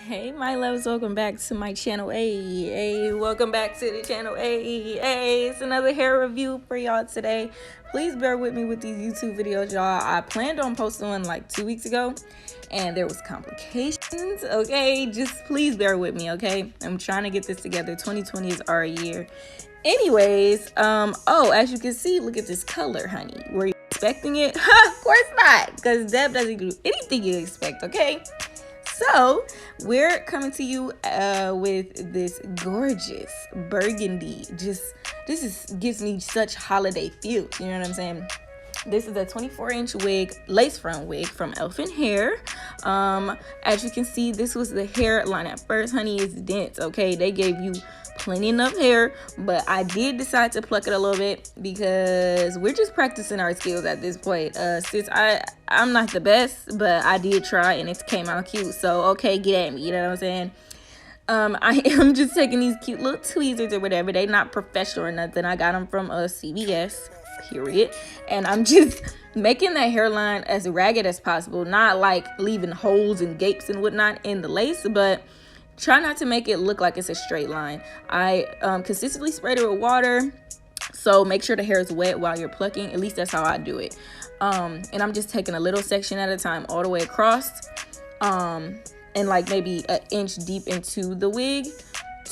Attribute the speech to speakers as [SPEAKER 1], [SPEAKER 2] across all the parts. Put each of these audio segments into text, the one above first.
[SPEAKER 1] Hey my loves, welcome back to my channel. Hey, welcome back to the channel. Hey, it's another hair review for y'all today. Please bear with me with these YouTube videos, y'all. I planned on posting one like 2 weeks ago and there was complications. Okay, just please bear with me. Okay, I'm trying to get this together. 2020 is our year. Anyways, oh, as you can see, look at this color, honey. Were you expecting it? Of course not, because Deb doesn't do anything you expect. Okay, so we're coming to you with this gorgeous burgundy. This gives me such holiday feel. You know what I'm saying? This is a 24-inch wig, lace front wig from Elfinhair. As you can see, this was the hairline at first, honey. It's dense. Okay, they gave you plenty enough hair, but I did decide to pluck it a little bit because we're just practicing our skills at this point. Since I'm not the best, but I did try and it came out cute. So okay, get at me. You know what I'm saying? I am just taking these cute little tweezers or whatever. They not professional or nothing. I got them from CVS. Period. And I'm just making that hairline as ragged as possible, not like leaving holes and gapes and whatnot in the lace, but try not to make it look like it's a straight line. I consistently sprayed it with water, so make sure the hair is wet while you're plucking. At least that's how I do it. And I'm just taking a little section at a time all the way across, and like maybe an inch deep into the wig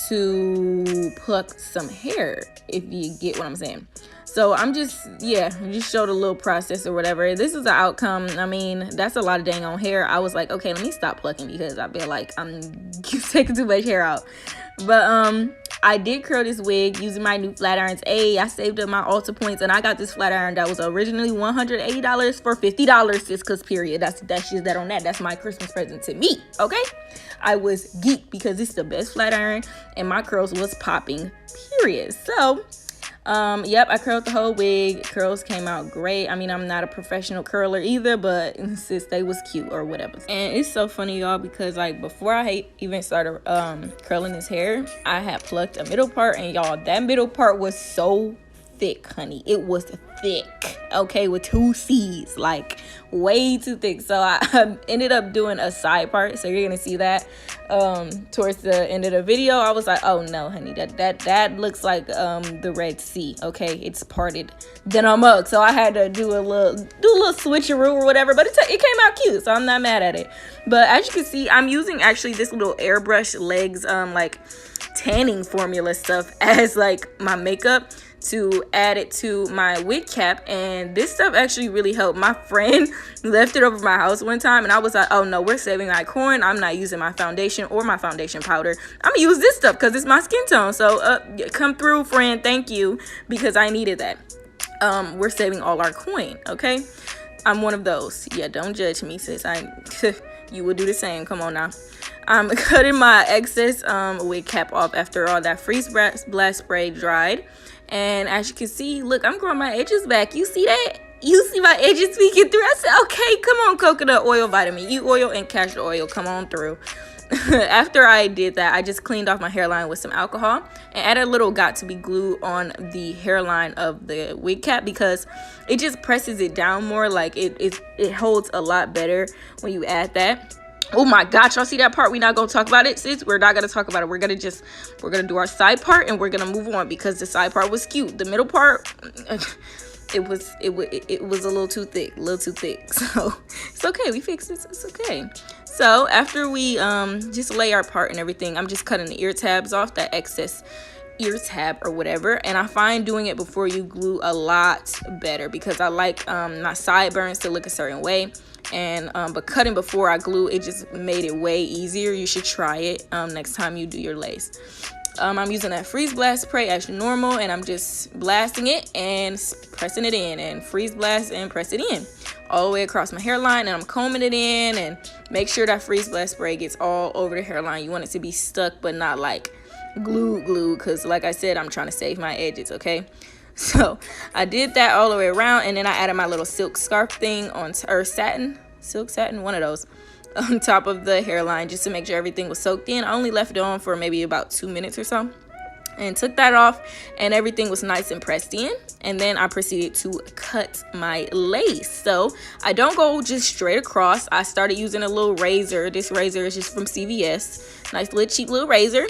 [SPEAKER 1] to pluck some hair, if you get what I'm saying. So I'm just showed a little process or whatever. This is the outcome. I mean, that's a lot of dang on hair. I was like, okay, let me stop plucking because I feel like I'm taking too much hair out. But I did curl this wig using my new flat irons. I saved up my Ulta points and I got this flat iron that was originally $180 for $50 just cause period. That's just that on that. That's my Christmas present to me. Okay, I was geeked because it's the best flat iron and my curls was popping, period. So yep, I curled the whole wig. Curls came out great. I mean, I'm not a professional curler either, but since they was cute or whatever. And it's so funny, y'all, because like before I even started curling his hair, I had plucked a middle part, and y'all, that middle part was so thick, honey. It was thick, okay, with 2 C's, like way too thick. So I ended up doing a side part, so you're gonna see that towards the end of the video. I was like, oh no, honey, that looks like the Red Sea. Okay, it's parted, then I'm up. So I had to do a little switcheroo or whatever, but it came out cute, so I'm not mad at it. But as you can see, I'm using actually this little airbrush legs like tanning formula stuff as like my makeup to add it to my wig cap, and this stuff actually really helped. My friend left it over my house one time and I was like, oh no, we're saving that coin. I'm not using my foundation or my foundation powder. I'm gonna use this stuff because it's my skin tone. So come through, friend, thank you, because I needed that. We're saving all our coin. Okay, I'm one of those. Yeah, don't judge me, sis. You would do the same. Come on now. I'm cutting my excess wig cap off after all that freeze blast spray dried. And as you can see, look, I'm growing my edges back. You see that? You see my edges peeking through? I said, okay, come on, coconut oil, vitamin E oil, and castor oil, come on through. After I did that, I just cleaned off my hairline with some alcohol and added a little got-to-be glue on the hairline of the wig cap because it just presses it down more. Like it holds a lot better when you add that. Oh my gosh, y'all see that part? We're not gonna talk about it, sis. We're not gonna talk about it. We're gonna do our side part and we're gonna move on because the side part was cute. The middle part, it was a little too thick, So it's okay, we fixed it. It's okay. So after we just lay our part and everything, I'm just cutting the ear tabs off, that excess ear tab or whatever, and I find doing it before you glue a lot better because I like my sideburns to look a certain way. And but cutting before I glue, it just made it way easier. You should try it next time you do your lace. I'm using that freeze blast spray as normal, and I'm just blasting it and pressing it in, and freeze blast and press it in all the way across my hairline, and I'm combing it in, and make sure that freeze blast spray gets all over the hairline. You want it to be stuck but not like glue, because like I said, I'm trying to save my edges. Okay, so I did that all the way around, and then I added my little silk scarf thing on, or silk satin, one of those, on top of the hairline just to make sure everything was soaked in. I only left it on for maybe about 2 minutes or so. and took that off, and everything was nice and pressed in. And then I proceeded to cut my lace. So I don't go just straight across. I started using a little razor. This razor is just from CVS. Nice little cheap little razor.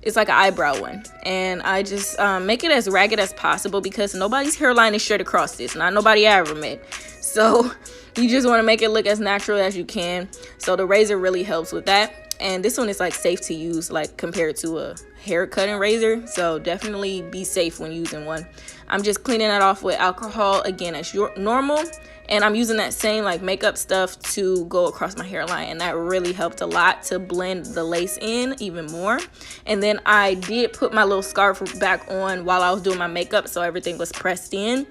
[SPEAKER 1] It's like an eyebrow one. And I just make it as ragged as possible because nobody's hairline is straight across this. Not nobody I ever met. So you just want to make it look as natural as you can. So the razor really helps with that. And this one is like safe to use, like compared to a hair cutting razor. So definitely be safe when using one. I'm just cleaning that off with alcohol again as normal. And I'm using that same like makeup stuff to go across my hairline, and that really helped a lot to blend the lace in even more. And then I did put my little scarf back on while I was doing my makeup, so everything was pressed in.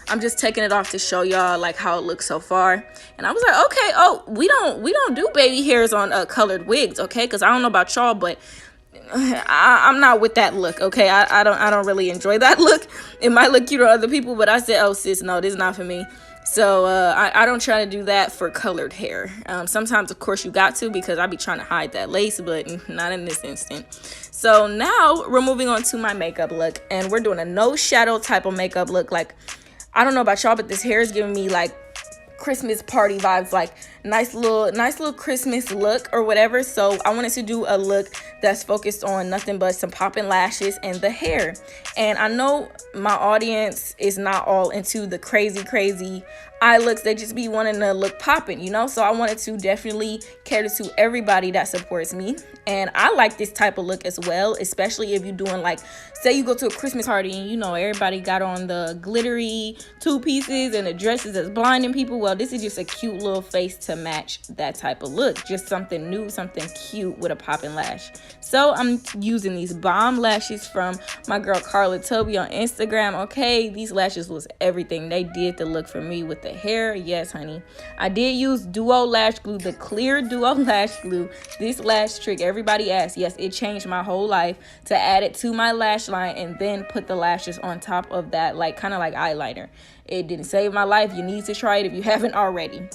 [SPEAKER 1] I'm just taking it off to show y'all like how it looks so far. And I was like, okay, oh, we don't do baby hairs on colored wigs, okay? Because I don't know about y'all, but I'm not with that look, okay? I don't really enjoy that look. It might look cute on other people, but I said, oh sis, no, this is not for me. So I don't try to do that for colored hair. Sometimes of course you got to, because I be trying to hide that lace, but not in this instant. So now we're moving on to my makeup look, and we're doing a no shadow type of makeup look. Like, I don't know about y'all, but this hair is giving me like Christmas party vibes, like nice little Christmas look or whatever. So I wanted to do a look that's focused on nothing but some popping lashes and the hair. And I know my audience is not all into the crazy eye looks. They just be wanting to look popping, you know. So I wanted to definitely cater to everybody that supports me. And I like this type of look as well, especially if you're doing, like, say you go to a Christmas party and you know everybody got on the glittery two pieces and the dresses that's blinding people. Well, this is just a cute little face to match that type of look. Just something new, something cute with a popping lash. So I'm using these bomb lashes from my girl Carla Toby on Instagram. Okay, these lashes was everything. They did the look for me with the hair. Yes, honey. I did use duo lash glue, the clear duo lash glue. This lash trick everybody asked. Yes, it changed my whole life, to add it to my lash line and then put the lashes on top of that, like kind of like eyeliner. It didn't save my life. You need to try it if you haven't already.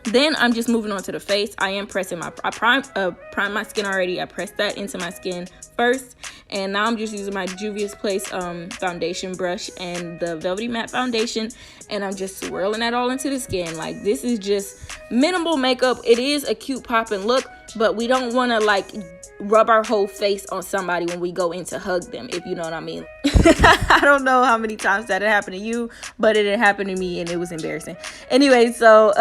[SPEAKER 1] Then I'm just moving on to the face. I am pressing I primed my skin already. I pressed that into my skin first, and now I'm just using my Juvia's Place foundation brush and the Velvety Matte foundation, and I'm just swirling that all into the skin. Like, this is just minimal makeup. It is a cute popping look, but we don't want to like rub our whole face on somebody when we go in to hug them, if you know what I mean. I don't know how many times that had happened to you, but it had happened to me and it was embarrassing. Anyway, so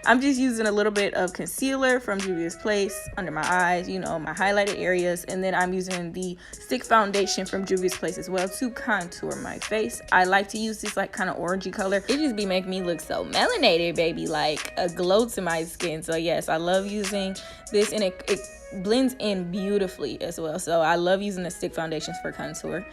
[SPEAKER 1] I'm just using a little bit of concealer from Juvia's Place under my eyes, you know, my highlighted areas, and then I'm using the stick foundation from Juvia's Place as well to contour my face. I like to use this like kind of orangey color. It just be making me look so melanated, baby, like a glow to my skin. So yes, I love using this, and it blends in beautifully as well. So I love using the stick foundations for contour.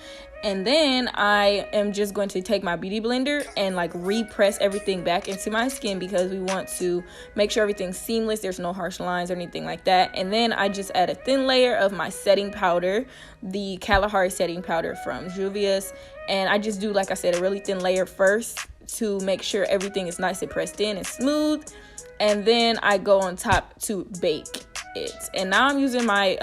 [SPEAKER 1] And then I am just going to take my beauty blender and like repress everything back into my skin, because we want to make sure everything's seamless. There's no harsh lines or anything like that. And then I just add a thin layer of my setting powder, the Kalahari setting powder from Juvia's. And I just do, like I said, a really thin layer first to make sure everything is nice and pressed in and smooth. And then I go on top to bake it. And now I'm using my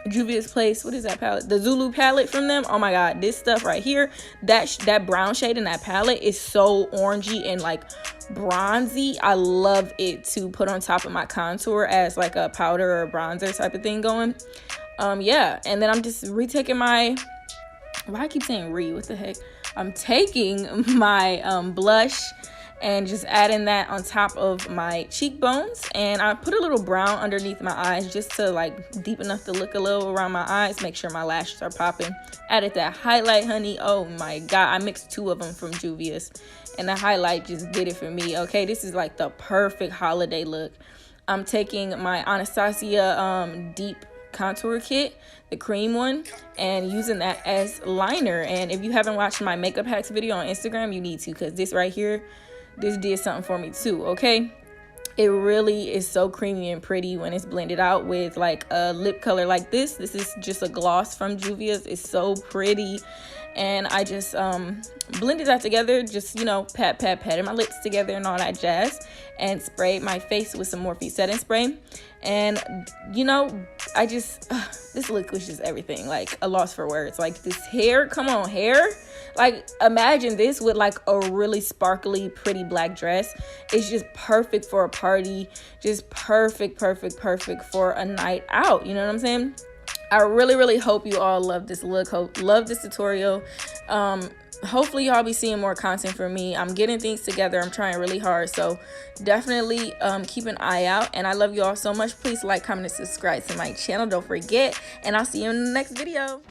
[SPEAKER 1] Juvia's Place, what is that palette? The Zulu palette from them. Oh my god, this stuff right here, that brown shade in that palette is so orangey and like bronzy. I love it to put on top of my contour as like a powder or a bronzer type of thing going. Yeah, and then I'm just retaking my, why I keep saying what the heck? I'm taking my blush and just adding that on top of my cheekbones, and I put a little brown underneath my eyes just to like deepen up the look a little around my eyes, make sure my lashes are popping. Added that highlight, honey. Oh my god, I mixed two of them from Juvia's, and the highlight just did it for me. Okay, this is like the perfect holiday look. I'm taking my Anastasia deep contour kit, the cream one, and using that as liner. And if you haven't watched my makeup hacks video on Instagram, you need to, because this right here, this did something for me too. Okay, it really is so creamy and pretty when it's blended out with like a lip color like this. This is just a gloss from Juvia's. It's so pretty, and I just blended that together, just, you know, patted my lips together and all that jazz, and sprayed my face with some Morphe setting spray. And, you know, I just this look was just everything, like a loss for words. Like this hair, come on, hair. Like imagine this with like a really sparkly pretty black dress. It's just perfect for a party, just perfect for a night out, you know what I'm saying? I really hope you all love this look, love this tutorial. Hopefully y'all be seeing more content from me. I'm getting things together. I'm trying really hard, so definitely keep an eye out. And I love you all so much. Please like, comment, and subscribe to my channel. Don't forget, and I'll see you in the next video.